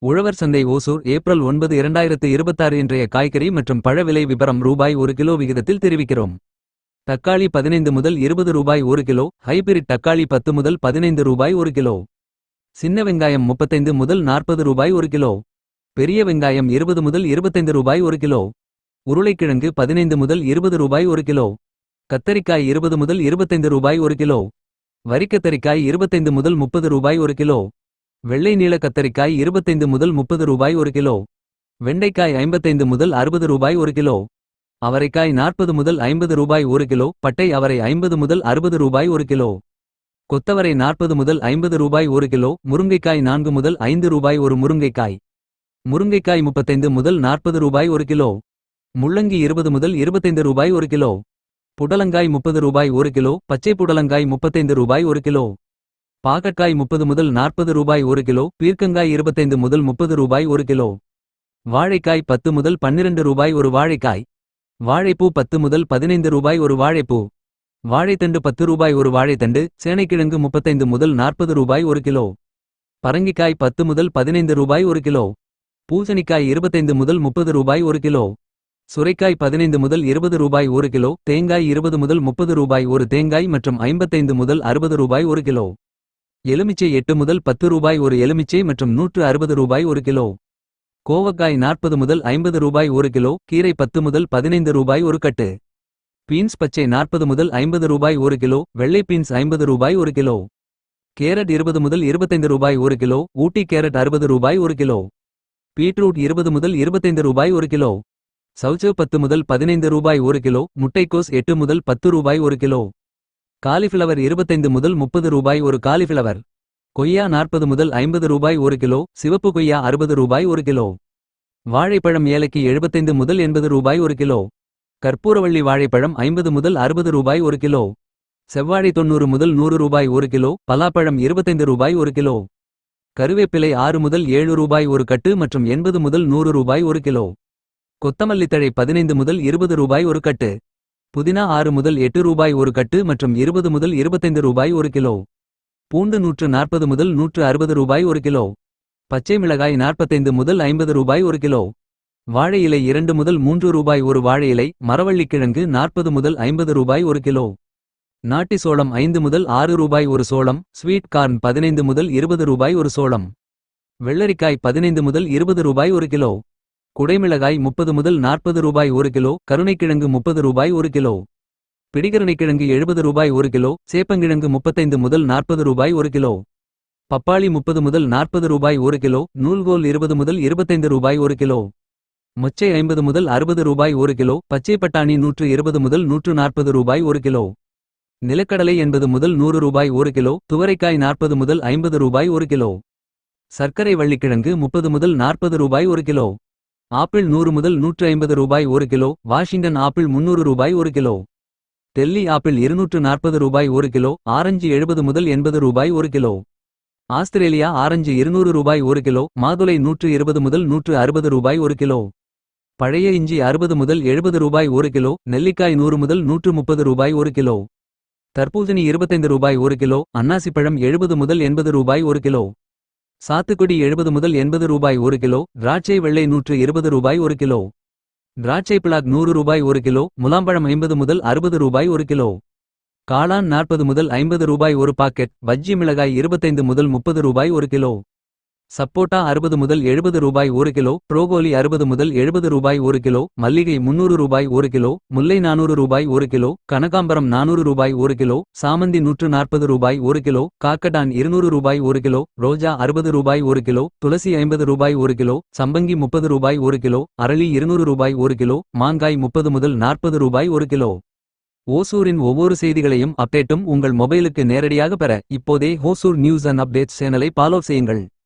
உழவர் சந்தை ஓசூர் ஏப்ரல் 9 2026 இன்றைய காய்கறி மற்றும் பழ விலை விபரம் ரூபாய் 1 கிலோ விகிதத்தில் தெரிவிக்கிறோம். தக்காளி 15 முதல் 20 ரூபாய் 1 கிலோ. ஹைபிரிட் தக்காளி 10 முதல் 15 ரூபாய் 1 கிலோ. சின்ன வெங்காயம் 35 முதல் 40 ரூபாய் 1 கிலோ. பெரிய வெங்காயம் 20 முதல் 25 ரூபாய் 1 கிலோ. உருளைக்கிழங்கு 15 முதல் 20 ரூபாய் 1 கிலோ. கத்தரிக்காய் 20 முதல் 25 ரூபாய் 1 கிலோ. வரிக்கத்தரிக்காய் 25 முதல் 30 ரூபாய் 1 கிலோ. வெள்ளை நீல கத்தரிக்காய் 25 முதல் 30 ரூபாய் 1 கிலோ. வெண்டைக்காய் 55 முதல் 60 ரூபாய் 1 கிலோ. அவரைக்காய் 40 முதல் 50 ரூபாய் 1 கிலோ. பட்டை அவரை 50 முதல் 60 ரூபாய் 1 கிலோ. கொத்தவரை 40 முதல் 50 ரூபாய் 1 கிலோ. முருங்கைக்காய் 4 முதல் 5 ரூபாய் ஒரு முருங்கைக்காய். முருங்கைக்காய் 35 முதல் 40 ரூபாய் 1 கிலோ. முள்ளங்கி 20 முதல் 25 ரூபாய் 1 கிலோ. புடலங்காய் 30 ரூபாய் 1 கிலோ. பச்சை புடலங்காய் 35 ரூபாய் 1 கிலோ. பாகற்காய் 30 முதல் 40 ரூபாய் 1 கிலோ. பீர்க்கங்காய் 25 முதல் 30 ரூபாய் 1 கிலோ. வாழைக்காய் 10 முதல் 12 ரூபாய் ஒரு வாழைக்காய். வாழைப்பூ 10 முதல் 15 ரூபாய் ஒரு வாழைப்பூ. வாழைத்தண்டு 10 ரூபாய் ஒரு வாழைத்தண்டு. சேனைக்கிழங்கு 35 முதல் 40 ரூபாய் 1 கிலோ. பரங்கிக்காய் 10 முதல் 15 ரூபாய் 1 கிலோ. பூசணிக்காய் 25 முதல் 30 ரூபாய் 1 கிலோ. சுரைக்காய் 15 முதல் 20 ரூபாய் 1 கிலோ. தேங்காய் 20 முதல் 30 ரூபாய் ஒரு தேங்காய் மற்றும் 55 முதல் 60 ரூபாய் 1 கிலோ. எலுமிச்சை 8 முதல் 10 ரூபாய் ஒரு எலுமிச்சை மற்றும் 160 ரூபாய் 1 கிலோ. கோவக்காய் 40 முதல் 50 ரூபாய் 1 கிலோ. கீரை 10 முதல் 15 ரூபாய் ஒரு கட்டு. பீன்ஸ் பச்சை 40 முதல் 50 ரூபாய் 1 கிலோ. வெள்ளை பீன்ஸ் 50 ரூபாய் 1 கிலோ. கேரட் 20 முதல் 25 ரூபாய் 1 கிலோ. ஊட்டி கேரட் 60 ரூபாய் 1 கிலோ. பீட்ரூட் 20 முதல் 25 ரூபாய் 1 கிலோ. சவுச்சவ் 10 முதல் 15 ரூபாய் 1 கிலோ. முட்டைக்கோஸ் 8 முதல் 10 ரூபாய் 1 கிலோ. காலிஃபிளவர் 25 முதல் 30 ரூபாய் ஒரு காலிஃபிளவர். கொய்யா 40 முதல் 50 ரூபாய் 1 கிலோ. சிவப்பு கொய்யா 60 ரூபாய் 1 கிலோ. வாழைப்பழம் ஏலக்கி 75 முதல் 80 ரூபாய் 1 கிலோ. கற்பூரவள்ளி வாழைப்பழம் 50 முதல் 60 ரூபாய் 1 கிலோ. செவ்வாழை 90 முதல் 100 ரூபாய் 1 கிலோ. பலாப்பழம் 25 ரூபாய் 1 கிலோ. கருவேப்பிலை 6 முதல் 7 ரூபாய் ஒரு கட்டு மற்றும் 80 முதல் 100 ரூபாய் 1 கிலோ. கொத்தமல்லித்தழை 15 முதல் 20 ரூபாய் ஒரு கட்டு. புதினா 6 முதல் 8 ரூபாய் ஒரு கட்டு மற்றும் 20 முதல் 25 ரூபாய் 1 கிலோ. பூண்டு 140 முதல் 160 ரூபாய் 1 கிலோ. பச்சை மிளகாய் 45 முதல் 50 ரூபாய் 1 கிலோ. வாழை இலை 2 முதல் 3 ரூபாய் ஒரு வாழை இலை. மரவள்ளிக்கிழங்கு 40 முதல் 50 ரூபாய் 1 கிலோ. நாட்டி சோளம் 5 முதல் 6 ரூபாய் ஒரு சோளம். ஸ்வீட் கார்ன் 15 முதல் 20 ரூபாய் ஒரு சோளம். வெள்ளரிக்காய் 15 முதல் 20 ரூபாய் 1 கிலோ. குடைமிளகாய் 30 முதல் 40 ரூபாய் 1 கிலோ. கருணைக்கிழங்கு 30 ரூபாய் 1 கிலோ. பிடிகருணைக்கிழங்கு 70 ரூபாய் 1 கிலோ. சேப்பங்கிழங்கு 35 முதல் 40 ரூபாய் 1 கிலோ. பப்பாளி 30 முதல் 40 ரூபாய் 1 கிலோ. நூல்கோல் 20 முதல் 25 ரூபாய் 1 கிலோ. மொச்சை 50 முதல் 60 ரூபாய் 1 கிலோ. பச்சை பட்டாணி 120 முதல் 140 ரூபாய் 1 கிலோ. நிலக்கடலை 80 முதல் 100 ரூபாய் 1 கிலோ. துவரைக்காய் 40 முதல் 50 ரூபாய் 1 கிலோ. சர்க்கரை வள்ளிக்கிழங்கு 30 முதல் 40 ரூபாய் 1 கிலோ. ஆப்பிள் 100 முதல் 150 ரூபாய் 1 கிலோ. வாஷிங்டன் ஆப்பிள் 300 ரூபாய் 1 கிலோ. டெல்லி ஆப்பிள் 240 ரூபாய் 1 கிலோ. ஆரஞ்சு 70 முதல் 80 ரூபாய் 1 கிலோ. ஆஸ்திரேலியா ஆரஞ்சு 200 ரூபாய் 1 கிலோ. மாதுளை 120 முதல் 160 ரூபாய் 1 கிலோ. பழைய இஞ்சி 60 முதல் 70 ரூபாய் 1 கிலோ. நெல்லிக்காய் 100 முதல் 130 ரூபாய் 1 கிலோ. தர்பூசணி 25 ரூபாய் 1 கிலோ. அன்னாசிப்பழம் 70 முதல் 80 ரூபாய் 1 கிலோ. சாத்துக்குடி 70 முதல் 80 ரூபாய் 1 கிலோ. திராட்சை வெள்ளை 120 ரூபாய் 1 கிலோ. திராட்சை பிளாக் 100 ரூபாய் 1 கிலோ. முலாம்பழம் 50 முதல் 60 ரூபாய் 1 கிலோ. காளான் 40 முதல் 50 ரூபாய் ஒரு பாக்கெட். பஜ்ஜி மிளகாய் 25 முதல் 30 ரூபாய் 1 கிலோ. சப்போட்டா 60 முதல் 70 ரூபாய் 1 கிலோ. ப்ரோகோலி 60 முதல் 70 ரூபாய் 1 கிலோ. மல்லிகை 300 ரூபாய் 1 கிலோ. முல்லை 400 ரூபாய் 1 கிலோ. கனகாம்பரம் 400 ரூபாய் 1 கிலோ. சாமந்தி 140 ரூபாய் 1 கிலோ. காக்கடான் 200 ரூபாய் 1 கிலோ. ரோஜா 60 ரூபாய் 1 கிலோ. துளசி 50 ரூபாய் 1 கிலோ. சம்பங்கி 30 ரூபாய் 1 கிலோ. அரளி 200 ரூபாய் 1 கிலோ. மாங்காய் 30 முதல் 40 ரூபாய் 1 கிலோ. ஓசூரின் ஒவ்வொரு செய்திகளையும் அப்டேட்டும் உங்கள் மொபைலுக்கு நேரடியாக பெற இப்போதே ஓசூர் நியூஸ் அண்ட் அப்டேட்ஸ் சேனலை ஃபாலோ செய்யுங்கள்.